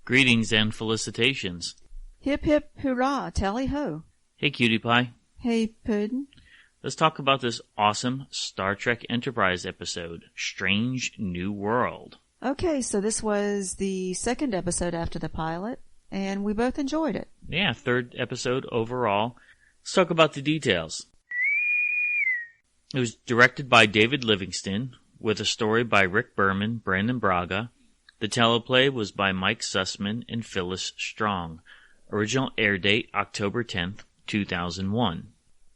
Greetings and felicitations. Hip hip hurrah, tally-ho. Hey, Cutie Pie. Hey, Puddin'. Let's talk about this awesome Star Trek Enterprise episode, Strange New World. Okay, so this was the second episode after the pilot, and we both enjoyed it. Yeah, third episode overall. Let's talk about the details. It was directed by David Livingston, with a story by Rick Berman, Brandon Braga. The teleplay was by Mike Sussman and Phyllis Strong. Original air date, October 10th, 2001.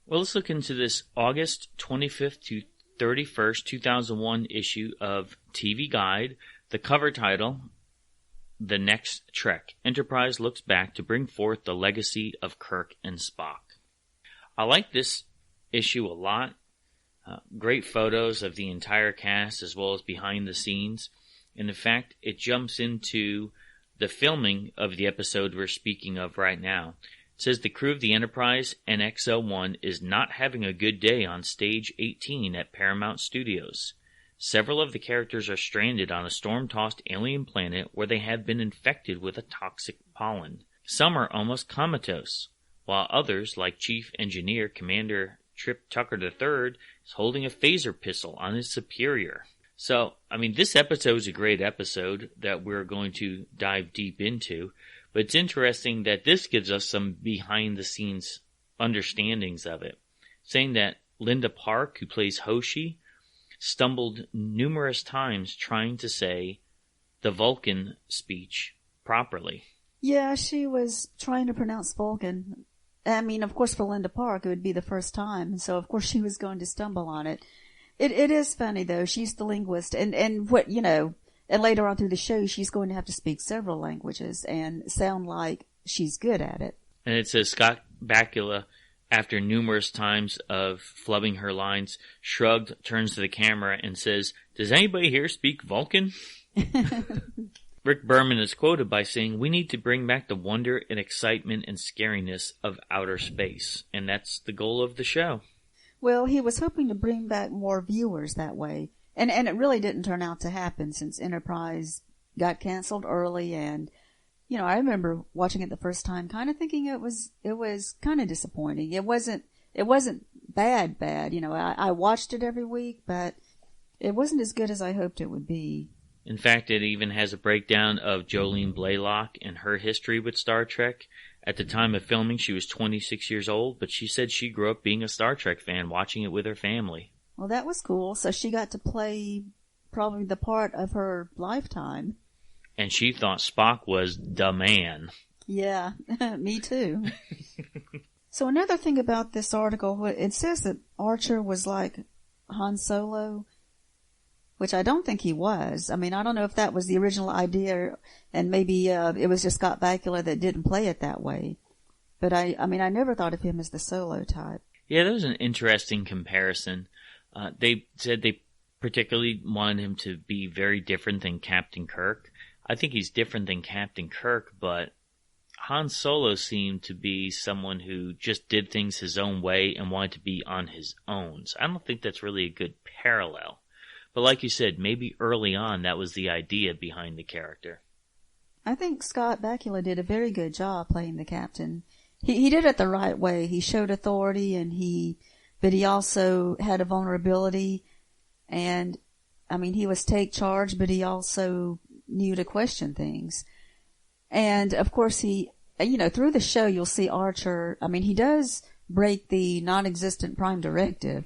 Well, let's look into this August 25th to 31st, 2001 issue of TV Guide. The cover title, The Next Trek. Enterprise looks back to bring forth the legacy of Kirk and Spock. I like this issue a lot. Great photos of the entire cast as well as behind the scenes. And in fact, it jumps into the filming of the episode we're speaking of right now. It says the crew of the Enterprise NX-01 is not having a good day on Stage 18 at Paramount Studios. Several of the characters are stranded on a storm-tossed alien planet where they have been infected with a toxic pollen. Some are almost comatose, while others, like Chief Engineer Commander Trip Tucker III, is holding a phaser pistol on his superior. So, this episode is a great episode that we're going to dive deep into. But it's interesting that this gives us some behind-the-scenes understandings of it, saying that Linda Park, who plays Hoshi, stumbled numerous times trying to say the Vulcan speech properly. Yeah, she was trying to pronounce Vulcan. Of course, for Linda Park, it would be the first time, so of course she was going to stumble on it. It is funny, though. She's the linguist, and later on through the show, she's going to have to speak several languages and sound like she's good at it. And it says Scott Bakula, after numerous times of flubbing her lines, shrugged, turns to the camera, and says, "Does anybody here speak Vulcan?" Rick Berman is quoted by saying, "We need to bring back the wonder and excitement and scariness of outer space." And that's the goal of the show. Well, he was hoping to bring back more viewers that way. And it really didn't turn out to happen since Enterprise got canceled early. And, I remember watching it the first time kind of thinking it was kind of disappointing. It wasn't bad. I watched it every week, but it wasn't as good as I hoped it would be. In fact, it even has a breakdown of Jolene Blalock and her history with Star Trek. At the time of filming, she was 26 years old, but she said she grew up being a Star Trek fan, watching it with her family. Well, that was cool. So she got to play probably the part of her lifetime. And she thought Spock was the man. Yeah, me too. So another thing about this article, it says that Archer was like Han Solo, which I don't think he was. I don't know if that was the original idea, and maybe it was just Scott Bakula that didn't play it that way. But I never thought of him as the Solo type. Yeah, that was an interesting comparison. They said they particularly wanted him to be very different than Captain Kirk. I think he's different than Captain Kirk, but Han Solo seemed to be someone who just did things his own way and wanted to be on his own. So I don't think that's really a good parallel. But like you said, maybe early on that was the idea behind the character. I think Scott Bakula did a very good job playing the captain. He did it the right way. He showed authority, but he also had a vulnerability. And, he was take charge, but he also knew to question things. And, of course, he, through the show, you'll see Archer. he does break the non-existent Prime Directive,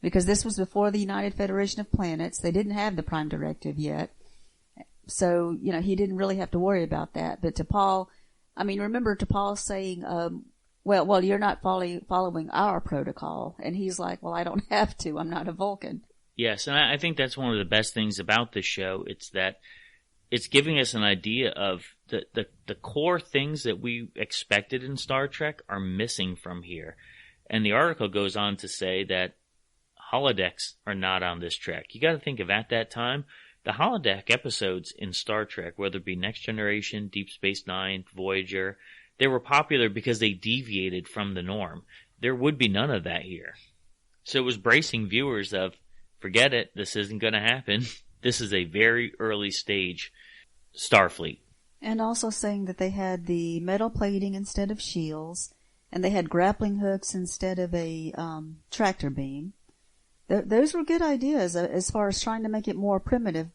because this was before the United Federation of Planets. They didn't have the Prime Directive yet. So, he didn't really have to worry about that. But T'Pol, remember T'Pol saying, well, you're not following our protocol. And he's like, well, I don't have to. I'm not a Vulcan. Yes, and I think that's one of the best things about this show. It's that it's giving us an idea of the core things that we expected in Star Trek are missing from here. And the article goes on to say that holodecks are not on this Trek. You got to think of, at that time, the holodeck episodes in Star Trek, whether it be Next Generation, Deep Space Nine, Voyager, they were popular because they deviated from the norm. There would be none of that here. So it was bracing viewers of, forget it, this isn't going to happen. This is a very early stage Starfleet. And also saying that they had the metal plating instead of shields, and they had grappling hooks instead of a tractor beam. Those were good ideas as far as trying to make it more primitive,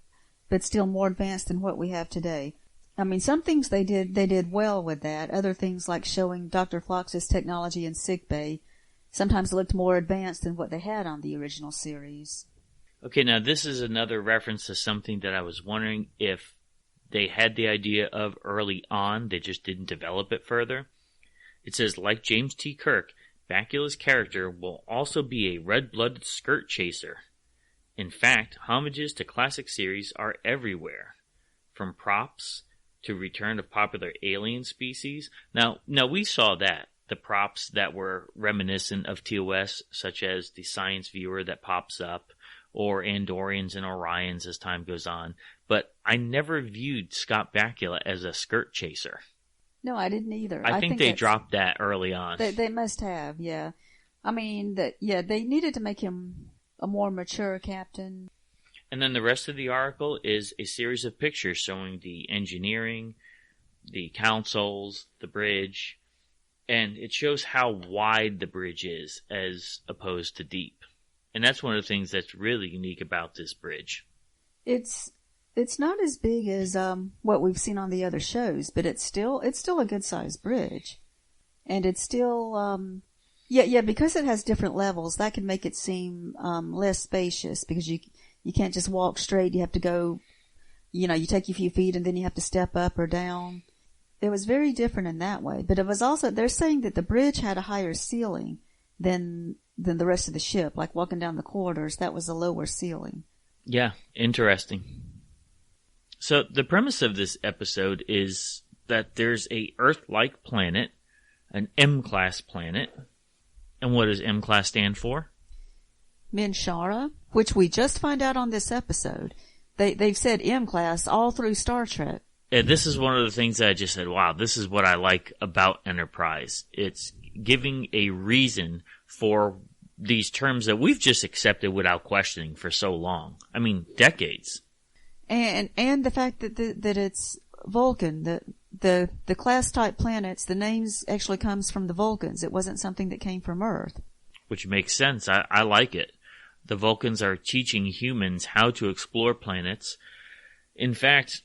but still more advanced than what we have today. I mean, some things they did well with that. Other things like showing Dr. Phlox's technology in sickbay sometimes looked more advanced than what they had on the original series. Okay, now this is another reference to something that I was wondering if they had the idea of early on, they just didn't develop it further. It says, like James T. Kirk, Bakula's character will also be a red-blooded skirt chaser. In fact, homages to classic series are everywhere, from props to return of popular alien species. Now we saw that, the props that were reminiscent of TOS, such as the science viewer that pops up, or Andorians and Orions as time goes on. But I never viewed Scott Bakula as a skirt chaser. No, I didn't either. I think they dropped that early on. They must have, yeah. I mean, they needed to make him a more mature captain. And then the rest of the article is a series of pictures showing the engineering, the consoles, the bridge, and it shows how wide the bridge is as opposed to deep. And that's one of the things that's really unique about this bridge. It's not as big as what we've seen on the other shows, but it's still a good sized bridge, and it's still because it has different levels, that can make it seem less spacious, because you can't just walk straight. You have to go, you take a few feet and then you have to step up or down. It was very different in that way, but it was also, they're saying that the bridge had a higher ceiling than the rest of the ship, like walking down the corridors, that was a lower ceiling. Yeah, interesting. So the premise of this episode is that there's a Earth-like planet, an M-class planet. And what does M-class stand for? Minshara, which we just find out on this episode. They've said M-class all through Star Trek. And this is one of the things that I just said, wow, this is what I like about Enterprise. It's giving a reason for these terms that we've just accepted without questioning for so long. I mean, decades. And the fact that it's Vulcan, the class type planets, the names actually comes from the Vulcans. It wasn't something that came from Earth. Which makes sense. I like it. The Vulcans are teaching humans how to explore planets. In fact,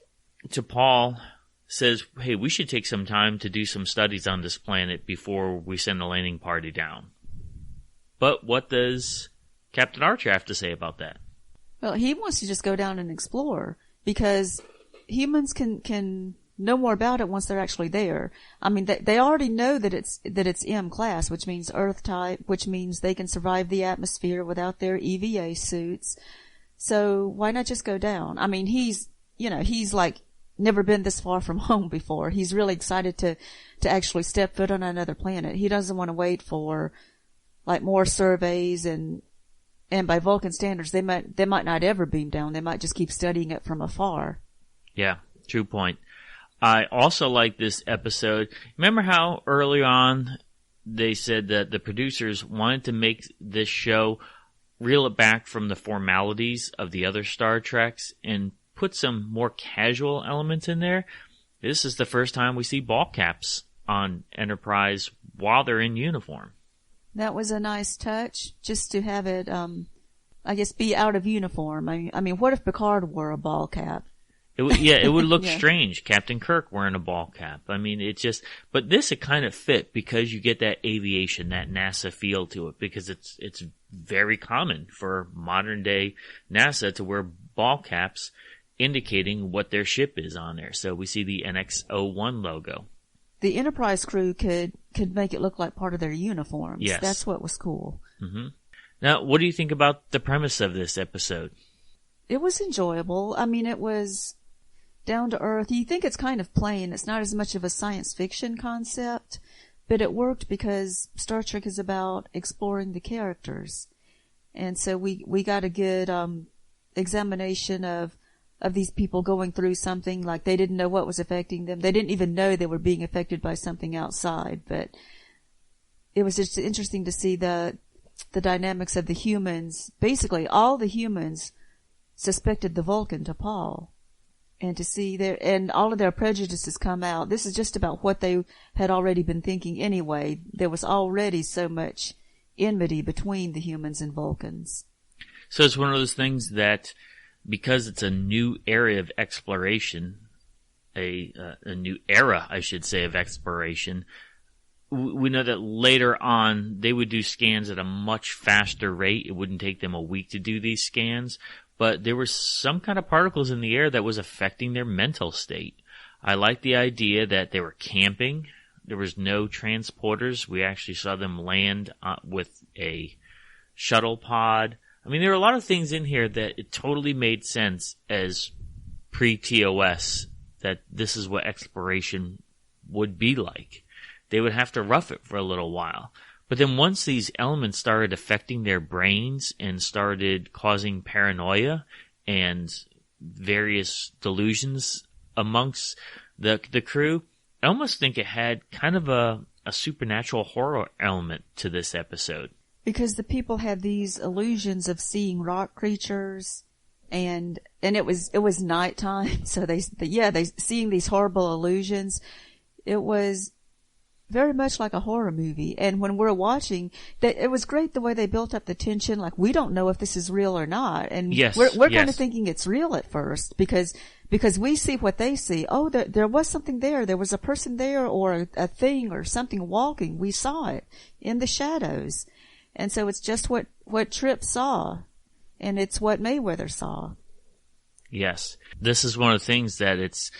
T'Pol says, hey, we should take some time to do some studies on this planet before we send the landing party down. But what does Captain Archer have to say about that? Well, he wants to just go down and explore, because humans can know more about it once they're actually there. I mean, they already know that it's M class, which means Earth type, which means they can survive the atmosphere without their EVA suits. So why not just go down? I mean, he's like never been this far from home before. He's really excited to actually step foot on another planet. He doesn't want to wait for like more surveys, and by Vulcan standards, they might not ever beam down. They might just keep studying it from afar. Yeah, true point. I also like this episode. Remember how early on they said that the producers wanted to make this show reel it back from the formalities of the other Star Treks and put some more casual elements in there? This is the first time we see ball caps on Enterprise while they're in uniform. That was a nice touch, just to have it, I guess, be out of uniform. I mean, what if Picard wore a ball cap? It would look strange. Captain Kirk wearing a ball cap. I mean, but this, it kind of fit because you get that aviation, that NASA feel to it, because it's very common for modern day NASA to wear ball caps indicating what their ship is on there. So we see the NX-01 logo. The Enterprise crew could make it look like part of their uniforms. Yes. That's what was cool. Mm-hmm. Now, what do you think about the premise of this episode? It was enjoyable. I mean, it was down to earth. You think it's kind of plain. It's not as much of a science fiction concept, but it worked because Star Trek is about exploring the characters. And so we got a good examination of these people going through something, like they didn't know what was affecting them. They didn't even know they were being affected by something outside, but it was just interesting to see the dynamics of the humans. Basically, all the humans suspected the Vulcan T'Pol. and to see and all of their prejudices come out. This is just about what they had already been thinking anyway. There was already so much enmity between the humans and Vulcans. So it's one of those things that, because it's a new area of exploration, a new era, I should say, of exploration, we know that later on they would do scans at a much faster rate. It wouldn't take them a week to do these scans, but there were some kind of particles in the air that was affecting their mental state. I like the idea that they were camping. There was no transporters. We actually saw them land with a shuttle pod. I mean, there were a lot of things in here that it totally made sense as pre-TOS, that this is what exploration would be like. They would have to rough it for a little while. But then once these elements started affecting their brains and started causing paranoia and various delusions amongst the crew, I almost think it had kind of a supernatural horror element to this episode. Because the people had these illusions of seeing rock creatures, and it was nighttime, so they seeing these horrible illusions. It was very much like a horror movie. And when we're watching, it was great the way they built up the tension. Like, we don't know if this is real or not, and we're kind of thinking it's real at first because we see what they see. Oh, there was something there. There was a person there, or a thing, or something walking. We saw it in the shadows. And so it's just what Trip saw, and it's what Mayweather saw. Yes. This is one of the things that it's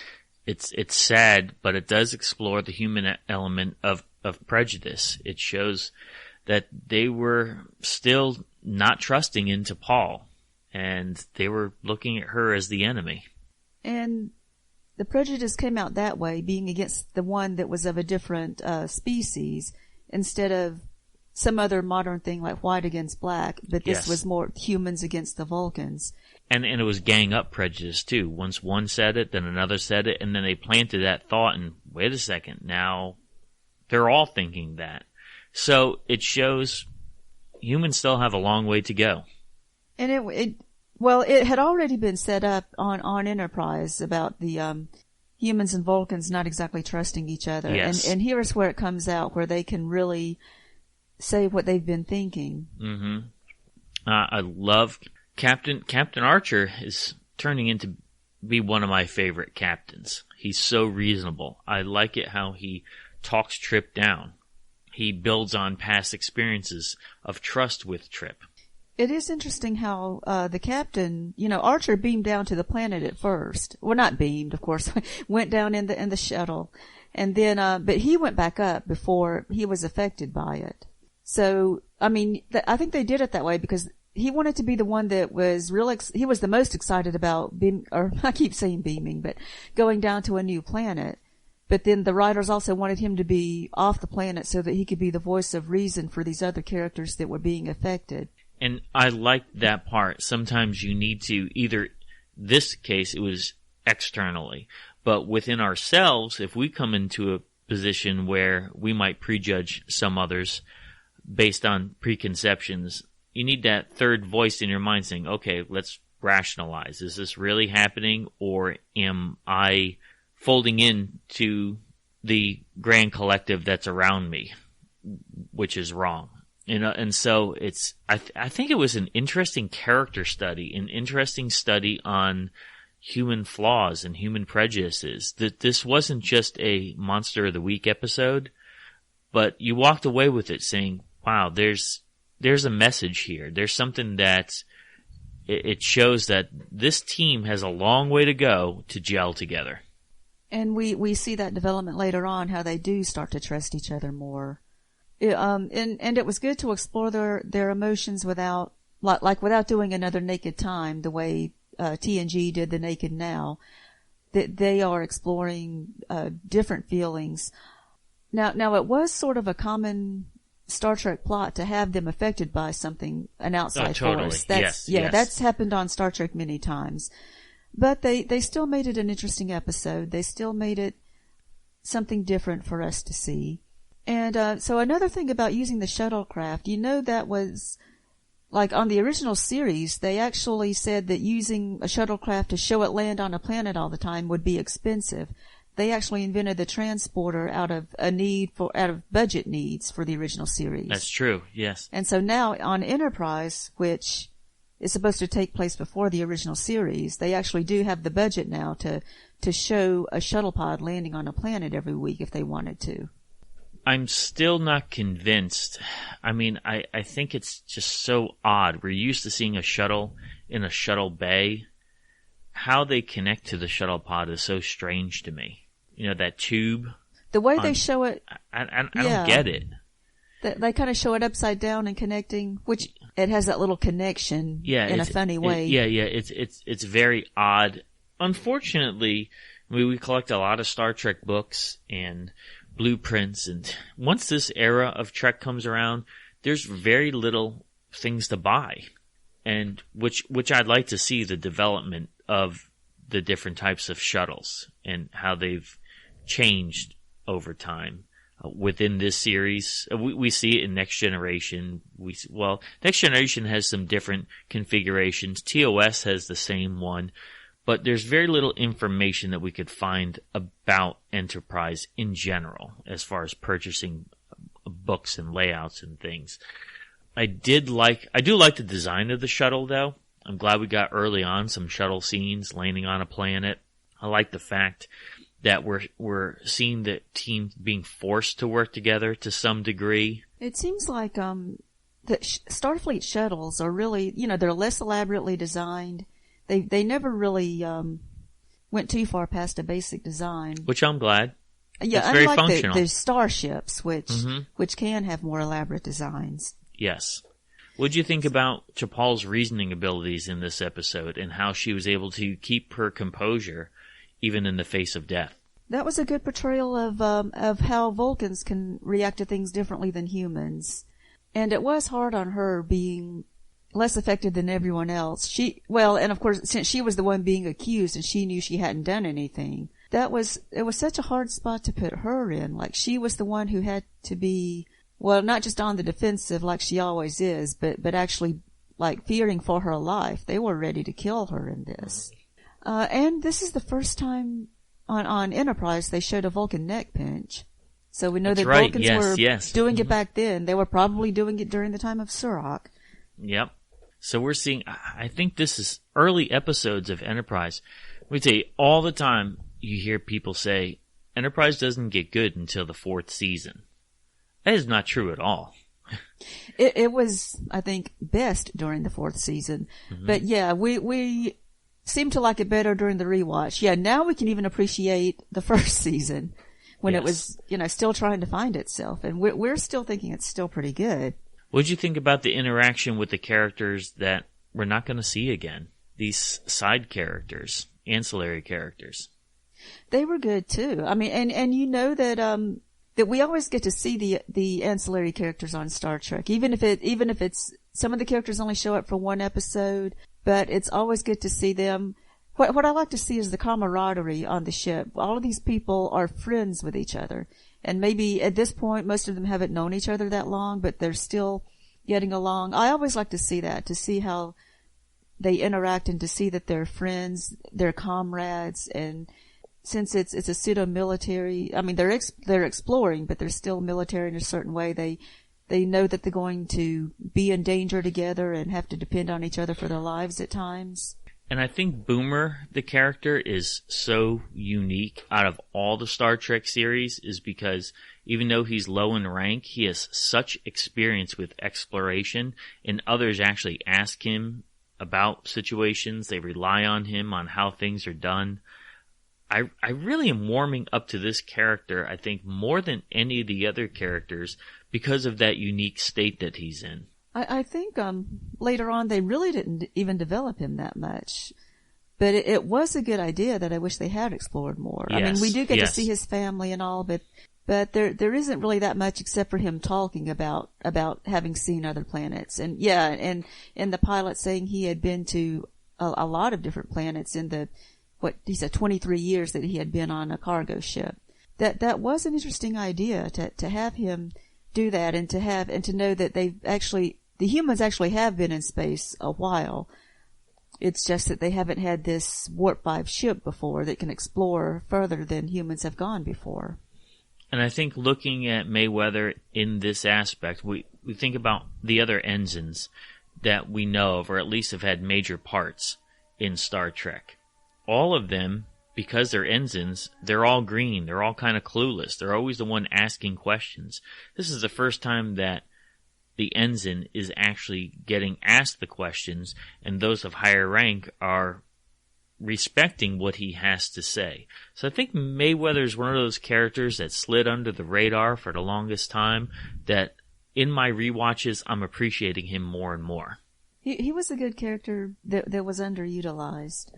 sad, but it does explore the human element of prejudice. It shows that they were still not trusting into Paul, and they were looking at her as the enemy. And the prejudice came out that way, being against the one that was of a different species, instead of some other modern thing like white against black, but this was more humans against the Vulcans. And it was gang up prejudice too. Once one said it, then another said it, and then they planted that thought, and wait a second, now they're all thinking that. So it shows humans still have a long way to go. And it had already been set up on Enterprise about the humans and Vulcans not exactly trusting each other. Yes. And here's where it comes out, where they can really say what they've been thinking. Mm-hmm. I love Captain Archer is turning into be one of my favorite captains. He's so reasonable. I like it how he talks Trip down. He builds on past experiences of trust with Trip. It is interesting how the captain, Archer beamed down to the planet at first. Well, not beamed, of course. Went down in the shuttle, and then but he went back up before he was affected by it. So, I mean, I think they did it that way because he wanted to be the one that was he was the most excited about I keep saying beaming, but going down to a new planet. But then the writers also wanted him to be off the planet so that he could be the voice of reason for these other characters that were being affected. And I liked that part. Sometimes you need to this case, it was externally, but within ourselves, if we come into a position where we might prejudge some others based on preconceptions, you need that third voice in your mind saying, okay, let's rationalize. Is this really happening, or am I folding in to the grand collective that's around me, which is wrong? And so I think it was an interesting character study, an interesting study on human flaws and human prejudices. That this wasn't just a Monster of the Week episode, but you walked away with it saying, wow, there's a message here. There's something that it shows that this team has a long way to go to gel together. And we see that development later on, how they do start to trust each other more. And it was good to explore their emotions without doing another Naked Time, the way TNG did the Naked Now. That they are exploring different feelings. Now it was sort of a common Star Trek plot to have them affected by an outside force. That's happened on Star Trek many times. But they still made it an interesting episode. They still made it something different for us to see. And so another thing about using the shuttlecraft, that was like on the original series, they actually said that using a shuttlecraft to show it land on a planet all the time would be expensive. They actually invented the transporter out of budget needs for the original series. That's true, yes. And so now on Enterprise, which is supposed to take place before the original series, they actually do have the budget now to show a shuttle pod landing on a planet every week if they wanted to. I'm still not convinced. I mean, I think it's just so odd. We're used to seeing a shuttle in a shuttle bay. How they connect to the shuttle pod is so strange to me. You know, that tube. The way they show it. I don't get it. They kind of show it upside down and connecting, which it has that little connection in a funny way. It's very odd. Unfortunately, we collect a lot of Star Trek books and blueprints, and once this era of Trek comes around, there's very little things to buy, and which I'd like to see the development of the different types of shuttles and how they've changed over time within this series. We see it in Next Generation. Next Generation has some different configurations. TOS has the same one, but there's very little information that we could find about Enterprise in general as far as purchasing books and layouts and things. I do like the design of the shuttle, though. I'm glad we got early on some shuttle scenes landing on a planet. I like the fact that we're seeing the team being forced to work together to some degree. It seems like the Starfleet shuttles are really, they're less elaborately designed. They never really went too far past a basic design, which I'm glad. Yeah, it's very unlike functional. the starships, which can have more elaborate designs. Yes. What did you think about T'Pol's reasoning abilities in this episode and how she was able to keep her composure even in the face of death? That was a good portrayal of how Vulcans can react to things differently than humans. And it was hard on her being less affected than everyone else. And of course, since she was the one being accused and she knew she hadn't done anything, it was such a hard spot to put her in. Like, she was the one who had to be, well, not just on the defensive like she always is, but actually, like, fearing for her life. They were ready to kill her in this. And this is the first time on Enterprise they showed a Vulcan neck pinch. So we know that Vulcans were doing it back then. They were probably doing it during the time of Surak. Yep. So we're seeing, I think this is early episodes of Enterprise. We tell you, all the time you hear people say, Enterprise doesn't get good until the 4th season. That is not true at all. It was, I think, best during the 4th season. Mm-hmm. But yeah, we seemed to like it better during the rewatch. Yeah, now we can even appreciate the 1st season when it was, still trying to find itself. And we're still thinking it's still pretty good. What did you think about the interaction with the characters that we're not going to see again? These side characters, ancillary characters. They were good too. I mean, and you know that we always get to see the ancillary characters on Star Trek, even if it's some of the characters only show up for one episode, but it's always good to see them. What I like to see is the camaraderie on the ship. All of these people are friends with each other. And maybe at this point, most of them haven't known each other that long, but they're still getting along. I always like to see that, to see how they interact and to see that they're friends, they're comrades. And since it's a pseudo-military, I mean, they're exploring, but they're still military in a certain way. They know that they're going to be in danger together and have to depend on each other for their lives at times. And I think Boomer, the character, is so unique out of all the Star Trek series, is because even though he's low in rank, he has such experience with exploration, and others actually ask him about situations. They rely on him on how things are done. I really am warming up to this character, I think, more than any of the other characters because of that unique state that he's in. I think later on they really didn't even develop him that much. But it was a good idea that I wish they had explored more. Yes, I mean, we do get to see his family and all, but there isn't really that much except for him talking about having seen other planets. And yeah, and the pilot saying he had been to a lot of different planets in the, what he said, 23 years that he had been on a cargo ship. That was an interesting idea to have him do that and to know that they've actually the humans actually have been in space a while. It's just that they haven't had this Warp 5 ship before that can explore further than humans have gone before. And I think looking at Mayweather in this aspect, we think about the other ensigns that we know of, or at least have had major parts in Star Trek. All of them, because they're ensigns, they're all green. They're all kind of clueless. They're always the one asking questions. This is the first time that the ensign is actually getting asked the questions, and those of higher rank are respecting what he has to say. So I think Mayweather's one of those characters that slid under the radar for the longest time, that in my rewatches, I'm appreciating him more and more. He was a good character that was underutilized.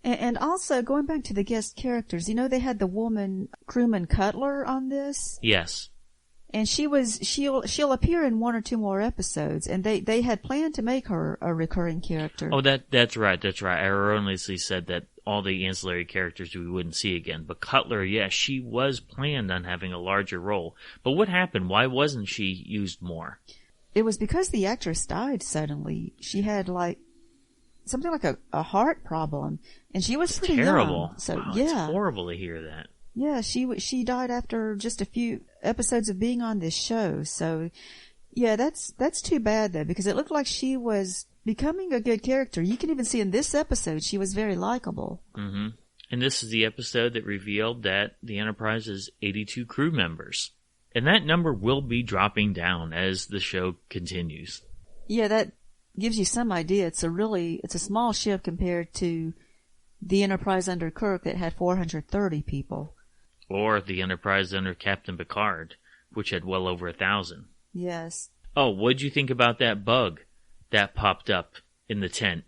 And also, going back to the guest characters, they had the woman crewman Cutler on this. Yes. And she'll appear in one or two more episodes, and they had planned to make her a recurring character. Oh, that's right. I erroneously said that all the ancillary characters we wouldn't see again. But Cutler, yes, she was planned on having a larger role. But what happened? Why wasn't she used more? It was because the actress died suddenly. She had something like a heart problem, and she was pretty terrible. young. So wow, yeah, it's horrible to hear that. Yeah, she died after just a few episodes of being on this show. So, yeah, that's too bad though, because it looked like she was becoming a good character. You can even see in this episode she was very likable. Mm-hmm. And this is the episode that revealed that the Enterprise has 82 crew members, and that number will be dropping down as the show continues. Yeah, that gives you some idea. It's a small ship compared to the Enterprise under Kirk that had 430 people. Or the Enterprise under Captain Picard, which had well over 1,000. Yes. Oh, what'd you think about that bug that popped up in the tent?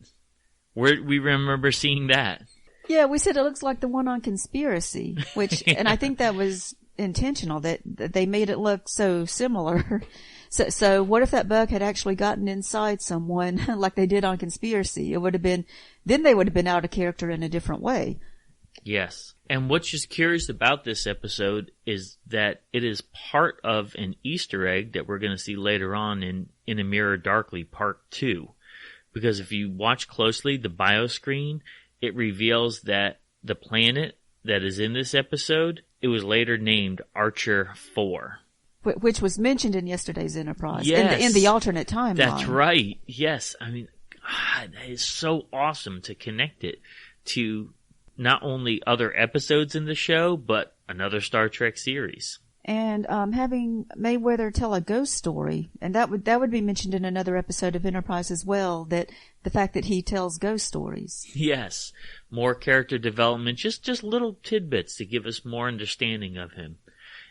We remember seeing that. Yeah, we said it looks like the one on Conspiracy, which, yeah. And I think that was intentional, that they made it look so similar. So what if that bug had actually gotten inside someone like they did on Conspiracy? Then they would have been out of character in a different way. Yes. And what's just curious about this episode is that it is part of an Easter egg that we're going to see later on in A Mirror Darkly Part 2. Because if you watch closely, the bio screen, it reveals that the planet that is in this episode, it was later named Archer 4. Which was mentioned in yesterday's Enterprise. Yes. In the alternate timeline. That's right. Yes. I mean, God, that is so awesome to connect it to not only other episodes in the show, but another Star Trek series. And having Mayweather tell a ghost story, and that would be mentioned in another episode of Enterprise as well, that the fact that he tells ghost stories. Yes. More character development, just little tidbits to give us more understanding of him.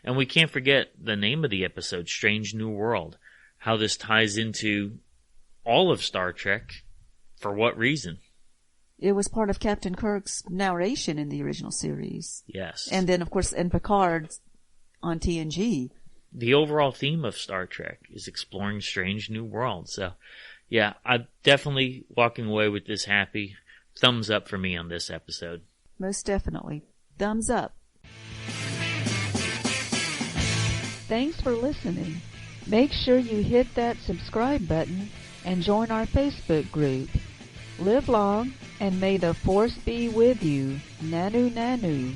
And we can't forget the name of the episode, Strange New World. How this ties into all of Star Trek. For what reason? It was part of Captain Kirk's narration in the original series. Yes. And then, of course, in Picard on TNG. The overall theme of Star Trek is exploring strange new worlds. So, yeah, I'm definitely walking away with this happy. Thumbs up for me on this episode. Most definitely. Thumbs up. Thanks for listening. Make sure you hit that subscribe button and join our Facebook group. Live long, and may the Force be with you. Nanu Nanu.